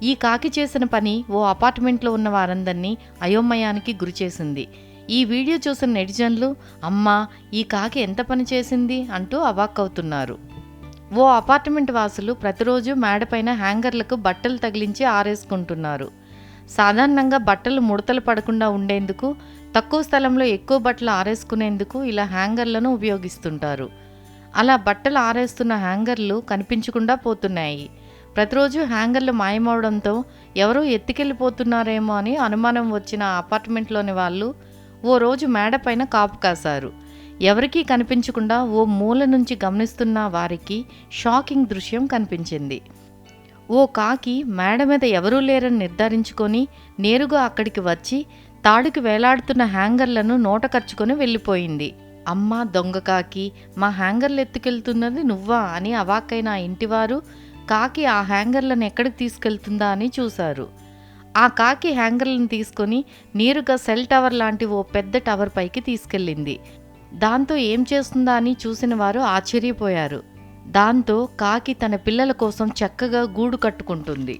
ఈ కాకి చేసిన పని ఓ అపార్ట్మెంట్లో ఉన్న వారందరినీ అయోమయానికి గురిచేసింది. ఈ వీడియో చూసిన నెటిజన్లు అమ్మా ఈ కాకి ఎంత పని చేసింది అంటూ అవాక్కవుతున్నారు. ఓ అపార్ట్మెంట్ వాసులు ప్రతిరోజు మేడపైన హ్యాంగర్లకు బట్టలు తగిలించి ఆరేసుకుంటున్నారు. సాధారణంగా బట్టలు ముడతలు పడకుండా ఉండేందుకు, తక్కువ స్థలంలో ఎక్కువ బట్టలు ఆరేసుకునేందుకు ఇలా హ్యాంగర్లను ఉపయోగిస్తుంటారు. అలా బట్టలు ఆరేస్తున్న హ్యాంగర్లు కనిపించకుండా పోతున్నాయి. ప్రతిరోజు హ్యాంగర్లు మాయమవడంతో ఎవరో ఎత్తుకెళ్ళిపోతున్నారేమో అని అనుమానం వచ్చిన అపార్ట్మెంట్లోని వాళ్ళు ఓ రోజు మేడపైన కాపు కాశారు. ఎవరికీ కనిపించకుండా ఓ మూల నుంచి గమనిస్తున్న వారికి షాకింగ్ దృశ్యం కనిపించింది. ఓ కాకి మేడ మీద ఎవరూ లేరని నిర్ధారించుకొని నేరుగా అక్కడికి వచ్చి తాడుకి వేలాడుతున్న హ్యాంగర్లను నోట కరుచుకొని వెళ్ళిపోయింది. అమ్మా దొంగ కాకి, మా హ్యాంగర్లు ఎత్తుకెళ్తున్నది నువ్వా అని అవాక్కైన ఆ ఇంటివారు కాకి ఆ హ్యాంగర్లను ఎక్కడికి తీసుకెళ్తుందా అని చూశారు. ఆ కాకి హ్యాంగర్లను తీసుకొని నేరుగా సెల్ టవర్ లాంటి ఓ పెద్ద టవర్ పైకి తీసుకెళ్ళింది. దాంతో ఏం చేస్తుందా అని చూసిన వారు ఆశ్చర్యపోయారు. దాంతో కాకి తన పిల్లల కోసం చక్కగా గూడు కట్టుకుంటుంది.